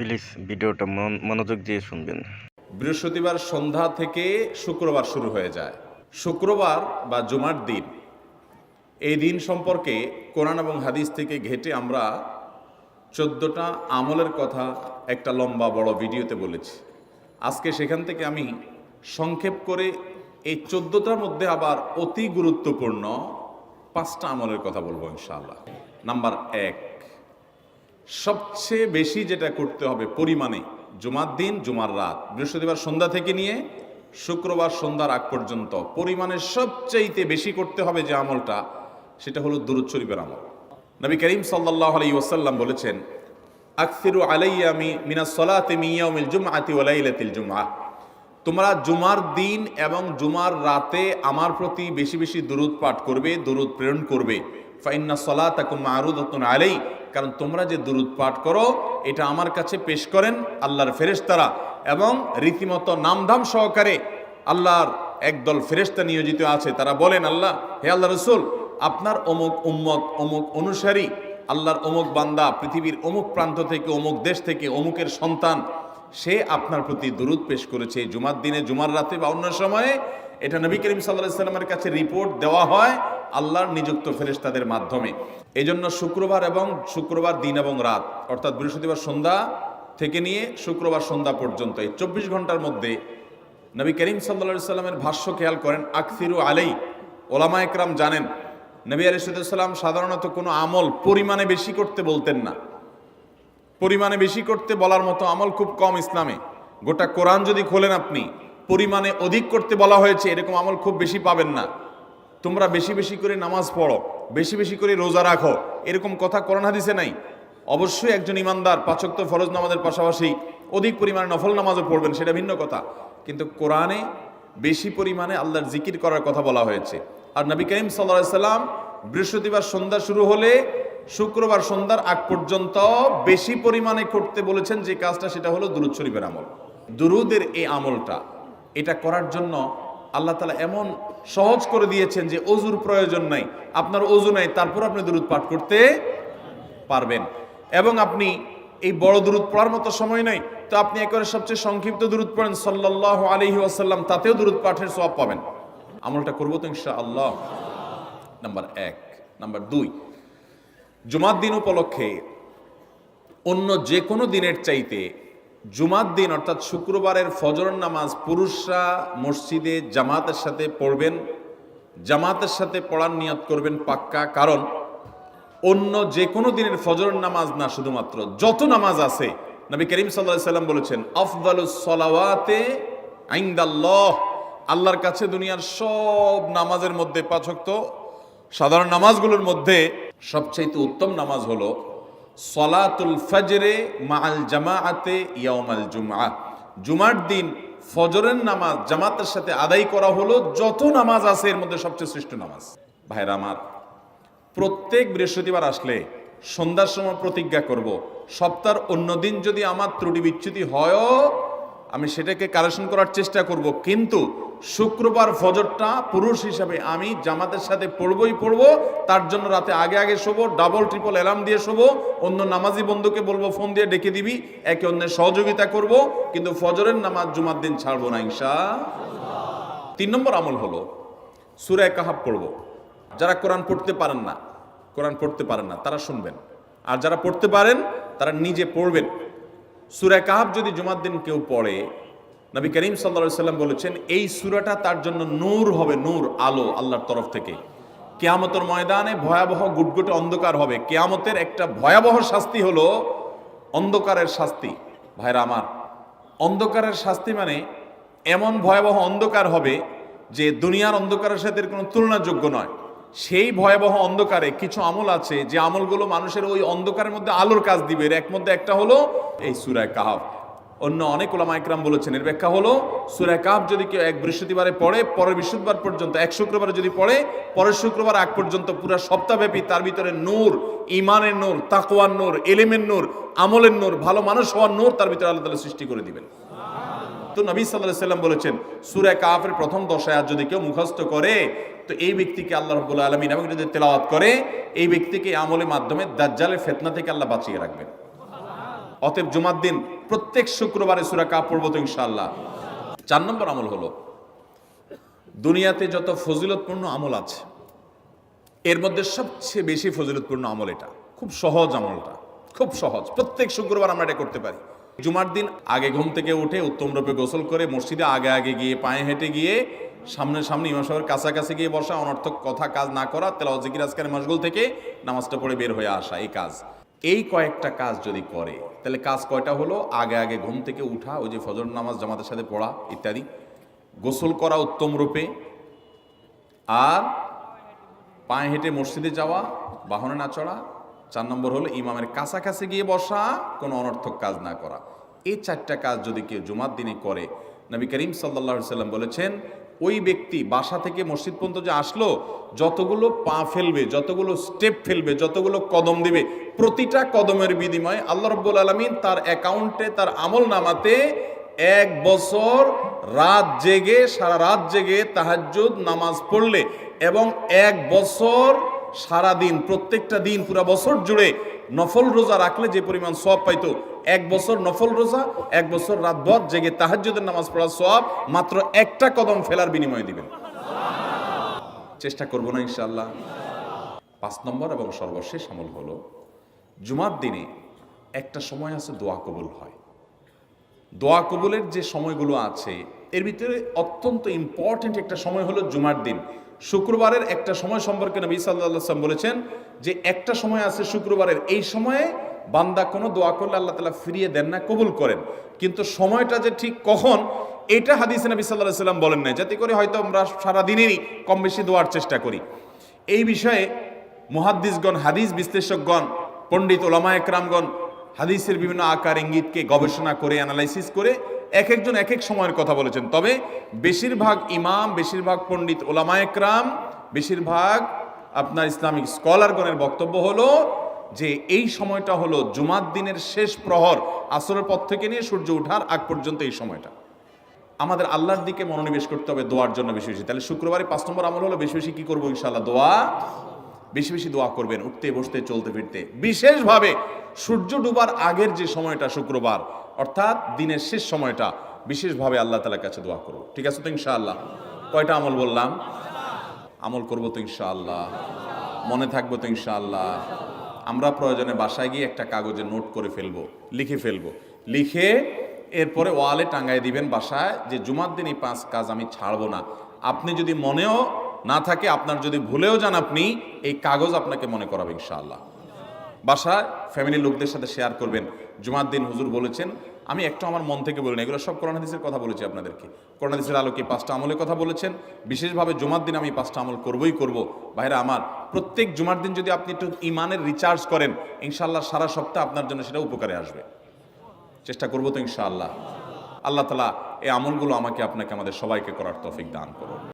Please ভিডিওটা মনোযোগ দিয়ে শুনবেন। বৃহস্পতিবার সন্ধ্যা থেকে শুক্রবার শুরু হয়ে যায়। শুক্রবার বা জুমার দিন, এই দিন সম্পর্কে কোরআন এবং হাদিস থেকে ঘেঁটে আমরা 14টা আমলের কথা একটা লম্বা বড় ভিডিওতে বলেছি। আজকে সেখান থেকে আমি সংক্ষেপ করে এই 14টার মধ্যে আবার অতি গুরুত্বপূর্ণ 5টা আমলের কথা বলবো ইনশাআল্লাহ। নাম্বার 1, সবচেয়ে বেশি যেটা করতে হবে পরিমাণে, জুমার দিন জুমার রাত বৃহস্পতিবার সন্ধ্যা থেকে নিয়ে শুক্রবার সন্ধ্যার আগ পর্যন্ত পরিমাণে সবচাইতে বেশি করতে হবে যে আমলটা, সেটা হলো দুরূদ শরীফের আমল। নবী করিম সাল্লাল্লাহু আলাইহি ওয়াসাল্লাম বলেছেন, আকসিরু আলাইয়া মিনাস সালাতি মিন ইয়াউমিল জুমআতি ওয়া লাইলাতিল জুমআহ, তোমরা জুমার দিন এবং জুমার রাতে আমার প্রতি বেশি বেশি দুরূদ পাঠ করবে, দুরূদ প্রেরণ করবে। ফাইন্না সালাতাকুম মা'রুদাতুন আলাই, কারণ তোমরা যে দুরূদ পাঠ করো এটা আমার কাছে পেশ করেন আল্লাহর ফেরেশতারা, এবং রীতিমতো নামধাম সহকারে আল্লাহর একদল ফেরেশতা নিয়োজিত আছে। তারা বলেন, আল্লাহ, হে আল্লাহ রসুল, আপনার অমুক উম্মত, অমুক অনুসারী, আল্লাহর অমুক বান্দা পৃথিবীর অমুক প্রান্ত থেকে, অমুক দেশ থেকে, অমুকের সন্তান, সে আপনার প্রতি দুরূদ পেশ করেছে জুমার দিনে, জুমার রাতে বা অন্য সময়ে। এটা নবী করিম সাল্লাল্লাহু আলাইহি সাল্লামের কাছে রিপোর্ট দেওয়া হয় আল্লাহর নিযুক্ত ফেরেশতাদের মাধ্যমে। এই জন্য শুক্রবার দিন এবং রাত, অর্থাৎ বৃহস্পতিবার সন্ধ্যা থেকে নিয়ে শুক্রবার সন্ধ্যা পর্যন্ত এই 24 ঘন্টার মধ্যে নবী করিম সাল্লাল্লাহু আলাইহি সাল্লামের ভাষ্য খেয়াল করেন, আকসিরু আলাই। ওলামা একরাম জানেন, নবী আলাইহিস সালাম সাধারণত কোনো আমল পরিমাণে বেশি করতে বলতেন না। পরিমাণে বেশি করতে বলার মতো আমল খুব কম ইসলামে। গোটা কোরআন যদি খোলেন আপনি, পরিমাণে অধিক করতে বলা হয়েছে এরকম আমল খুব বেশি পাবেন না। তোমরা বেশি বেশি করে নামাজ পড়ো, বেশি বেশি করে রোজা রাখো, এরকম কথা কোরআন হাদিসে নাই। অবশ্যই একজন ইমানদার 5 ওয়াক্ত ফরজ নামাজের পাশাপাশি অধিক পরিমাণে নফল নামাজও পড়বেন, সেটা ভিন্ন কথা। কিন্তু কোরআনে বেশি পরিমাণে আল্লাহর জিকির করার কথা বলা হয়েছে। আর নবী করিম সাল্লাল্লাহু আলাইহি সাল্লাম বৃহস্পতিবার সন্ধ্যা শুরু হলে শুক্রবার সন্ধ্যার আগ পর্যন্ত বেশি পরিমাণে করতে বলেছেন যে কাজটা, সেটা হলো দুরূদ শরীফের আমল। দুরূদের এই আমলটা, এটা করার জন্য আল্লাহ তাআলা এমন সহজ করে দিয়েছেন যে ওযুর প্রয়োজন নাই। আপনার ওযু নাই, তারপর আপনি দুরূদ পাঠ করতে পারবেন। এবং আপনি এই বড় দুরূদ পড়ার মতো সময় নাই, তো আপনি একেবারে সবচেয়ে সংক্ষিপ্ত দুরূদ পড়েন সাল্লাল্লাহু আলাইহি ওয়াসাল্লাম, তাতেও দুরূদ পাঠের সওয়াব পাবেন। আমলটা করবো তো ইনশাআল্লাহ। নাম্বার 1। নাম্বার 2, জুমার দিন উপলক্ষে অন্য যে কোনো দিনের চাইতে জুমার দিন অর্থাৎ শুক্রবারের ফজর নামাজ পুরুষরা মসজিদে জামাতের সাথে পড়বেন। জামাতের সাথে পড়ার নিয়ত করবেন পাক্কা, কারণ অন্য যে কোনো দিনের ফজর নামাজ না, শুধুমাত্র যত নামাজ আছে, নবী করিম সাল্লাল্লাহু আলাইহি সাল্লাম বলেছেন, আফদালুস সালাওয়াতে ইনদাল্লাহ, আল্লাহর কাছে দুনিয়ার সব নামাজের মধ্যে 5 ওয়াক্ত সাধারণ নামাজগুলোর মধ্যে সবচাইতে উত্তম নামাজ হলো সলাতুল ফজরে মাআল জামাআতে ইয়াউমাল জুমআহ, জুমার দিন ফজরের নামাজ জামাতের সাথে আদায় করা হলো যত নামাজ আছে এর মধ্যে সবচেয়ে শ্রেষ্ঠ নামাজ। ভাইরা আমার, প্রত্যেক বৃহস্পতিবার আসলে সন্ধ্যার সময় প্রতিজ্ঞা করব, সপ্তাহের অন্য দিন যদি আমার ত্রুটি বিচ্যুতি হয়ও আমি সেটাকে কারেকশন করার চেষ্টা করব, কিন্তু শুক্রবার ফজরটা পুরুষ হিসাবে আমি জামাতের সাথে পড়বই পড়বো। তার জন্য রাতে আগে আগে শোবো, ডাবল ট্রিপল অ্যালার্ম দিয়ে শোবো, অন্য নামাজি বন্ধুকে বলবো ফোন দিয়ে ডেকে দিবি, একে অন্যের সহযোগিতা করব, কিন্তু ফজরের নামাজ জুমার দিন ছাড়বো না ইনশাআল্লাহ। 3 নম্বর আমল হলো সূরা কাহাফ পড়বো। যারা কোরআন পড়তে পারেন না তারা শুনবেন, আর যারা পড়তে পারেন তারা নিজে পড়বেন। সূরা কাহাফ যদি জুমার দিন কেউ পড়ে, নবী করিম সাল্লাল্লাহু আলাইহি সাল্লাম বলেছেন এই সূরাটা তার জন্য নূর হবে, নূর, আলো আল্লাহর তরফ থেকে। কিয়ামতের ময়দানে ভয়াবহ গুটগুটে অন্ধকার হবে। কিয়ামতের একটা ভয়াবহ শাস্তি হলো অন্ধকারের শাস্তি। ভাইরা আমার, অন্ধকারের শাস্তি মানে এমন ভয়াবহ অন্ধকার হবে যে দুনিয়ার অন্ধকারের সাথে কোনো তুলনাযোগ্য নয়। সেই ভয়াবহ অন্ধকারে কিছু আমল আছে যে আমলগুলো মানুষের ওই অন্ধকারের মধ্যে আলোর কাজ দিবে। এর মধ্যে একটা হলো এই সূরা কাহাফ। অন্য অনেক উলামা ইকরাম বলেছেন এর ব্যাখ্যা হলো সূরা কাহাফ যদি কেউ এক বৃহস্পতিবারে পড়ে, পরের বৃহস্পতিবার পর্যন্ত, এক শুক্রবারে যদি পড়ে, পরের শুক্রবার আগ পর্যন্ত পুরো সপ্তাহব্যাপী তার ভিতরে নূর, ঈমানের নূর, তাকওয়ার নূর, ইলমের নূর, আমলের নূর, ভালো মানুষ হওয়ার নূর তার ভিতরে আল্লাহ তাআলা সৃষ্টি করে দিবেন। তো নবী সাল্লাল্লাহু আলাইহি সাল্লাম বলেছেন সূরা কাহাফের প্রথম 10 আয়াত যদি কেউ মুখস্থ করে, তো এই ব্যক্তিকে আল্লাহ রাব্বুল আলামিন এবং যদি তেলাওয়াত করে, এই ব্যক্তিকে আমলের মাধ্যমে দাজ্জালের ফিতনা থেকে আল্লাহ বাঁচিয়ে রাখবেন। অতএব জুমার দিন প্রত্যেক শুক্রবারে সূরা কাফ পড়ব তো ইনশাআল্লাহ। 4 নম্বর আমল হলো, দুনিয়াতে যত ফজিলতপূর্ণ আমল আছে এর মধ্যে সবচেয়ে বেশি ফজিলতপূর্ণ আমল এটা। খুব সহজ আমলটা, খুব সহজ, প্রত্যেক শুক্রবার আমরা এটা করতে পারি। জুমার দিন আগে ঘুম থেকে উঠে উত্তম রূপে গোসল করে মসজিদে আগে আগে গিয়ে পায়ে হেঁটে গিয়ে সামনে ইমাম সাহেবের কাছাকাছি গিয়ে বসা, অনর্থক কথা কাজ না করা, তেলাওয়াত জিকির আজকারে মশগুল থেকে নামাজটা পড়ে বের হয়ে আসা, এই কাজ, এই কয়েকটা কাজ যদি করে তাহলে কাজ কয়টা হলো? আগে আগে ঘুম থেকে উঠা, ওই যে ফজর নামাজ জামাতের সাথে পড়া ইত্যাদি, গোসল করা উত্তম রূপে, আর পায়ে হেঁটে মসজিদে যাওয়া, বাহনে না চড়া। 4 নম্বর হলো ইমামের কাছাকাছি গিয়ে বসা, কোনো অনর্থক কাজ না করা। এই 4টা কাজ যদি কেউ জুমার দিনে করে, নবী করিম সাল্লাল্লাহু আলাইহি সাল্লাম বলেছেন ওই ব্যক্তি বাসা থেকে মসজিদ পর্যন্ত যে আসলো, যতগুলো পা ফেলবে, যতগুলো স্টেপ ফেলবে, যতগুলো কদম দিবে, প্রতিটা কদমের বিনিময়ে আল্লাহ রাব্বুল আলামিন তার অ্যাকাউন্টে, তার আমল নামাতে 1 বছর রাত জেগে, সারা রাত জেগে তাহাজ্জুদ নামাজ পড়লে এবং 1 বছর সারা দিন, প্রত্যেকটা দিন পুরা বছর জুড়ে নফল রোজা রাখলে যে পরিমাণ সওয়াব পাইতো, 1 বছর নফল রোজা, 1 বছর রাতভর জেগে তাহাজ্জুদের নামাজ পড়ার সওয়াব মাত্র একটা কদম ফেলার বিনিময়ে দিবেন। চেষ্টা করব না ইনশাআল্লাহ। 5 নম্বর এবং সর্বশেষ আমল হলো, জুমার দিনে একটা সময় আছে দোয়া কবুল হয়। দোয়া কবুলের যে সময়গুলো আছে এর ভিতরে অত্যন্ত ইম্পর্টেন্ট একটা সময় হলো জুমার দিন। শুক্রবারের একটা সময় সম্পর্কে নবী সাল্লাল্লাহু আলাইহি ওয়াসাল্লাম বলেছেন যে একটা সময় আছে শুক্রবারের, এই সময়ে বান্দা কোনো দোয়া করলে আল্লাহ তাআলা ফিরিয়ে দেন না, কবুল করেন। কিন্তু সময়টা যে ঠিক কখন, এটা হাদিসে নবী সাল্লাল্লাহু আলাইহি ওয়াসাল্লাম বলেন না, যাতে করে হয়তো আমরা সারা দিনেরই কম বেশি দোয়ার চেষ্টা করি। এই বিষয়ে মুহাদ্দিসগণ, হাদিস বিশ্লেষকগণ, পণ্ডিত ওলামা একরামগণ হাদিসের বিভিন্ন আকার ইঙ্গিতকে গবেষণা করে, অ্যানালাইসিস করে এক একজন এক এক সময়ের কথা বলেছেন। তবে বেশিরভাগ ইমাম, বেশিরভাগ পণ্ডিত ওলামা একরাম, বেশিরভাগ আপনার ইসলামিক স্কলারগণের বক্তব্য হলো যে এই সময়টা হলো জুমার দিনের শেষ প্রহর, আসরের পর থেকে নিয়ে সূর্য ওঠার আগ পর্যন্ত এই সময়টা। আমাদের আল্লাহর দিকে মনোনিবেশ করতে হবে দোয়ার জন্য বেশি বেশি। তাহলে শুক্রবারে 5 নম্বর আমল হলো বেশি বেশি কি করবো ইনশাআল্লাহ? দোয়া। বেশি বেশি দোয়া করবেন, উঠতে বসতে চলতে ফিরতে। বিশেষভাবে সূর্য ডুবার আগের যে সময়টা শুক্রবার, অর্থাৎ দিনের শেষ সময়টা, বিশেষভাবে আল্লাহ তাআলার কাছে দোয়া করব। ঠিক আছে তো ইনশাআল্লাহ? কয়টা আমল বললাম? আমল করবো তো ইনশাআল্লাহ? মনে থাকবো তো ইনশাআল্লাহ? আমরা প্রয়োজনে বাসায় গিয়ে একটা কাগজে নোট করে ফেলবো, লিখে ফেলবো, লিখে এরপরে ওয়ালে টাঙ্গাই দিবেন বাসায় যে জুমার দিন এই 5 কাজ আমি ছাড়বো না। আপনি যদি মনেও না থাকে, আপনার যদি ভুলেও যান, আপনি এই কাগজ আপনাকে মনে করাবে ইনশাআল্লাহ। বাসায় ফ্যামিলির লোকদের সাথে শেয়ার করবেন, জুমার দিন হুজুর বলেছেন, আমি একটু আমার মন থেকে বলিনি, এগুলো সব কোরআন হাদিসের কথা বলেছি আপনাদেরকে। কোরআন হাদিসের আলোকে 5টা আমলের কথা বলেছেন, বিশেষভাবে জুমার দিন আমি 5টা আমল করবই করব। ভাইরা আমার, প্রত্যেক জুমার দিন যদি আপনি একটু ইমানের রিচার্জ করেন, ইনশাআল্লাহ সারা সপ্তাহ আপনার জন্য সেটা উপকারে আসবে। চেষ্টা করবো তো ইনশাআল্লাহ? আল্লাহ তাআলা এই আমলগুলো আমাকে, আপনাকে, আমাদের সবাইকে করার তৌফিক দান করুন।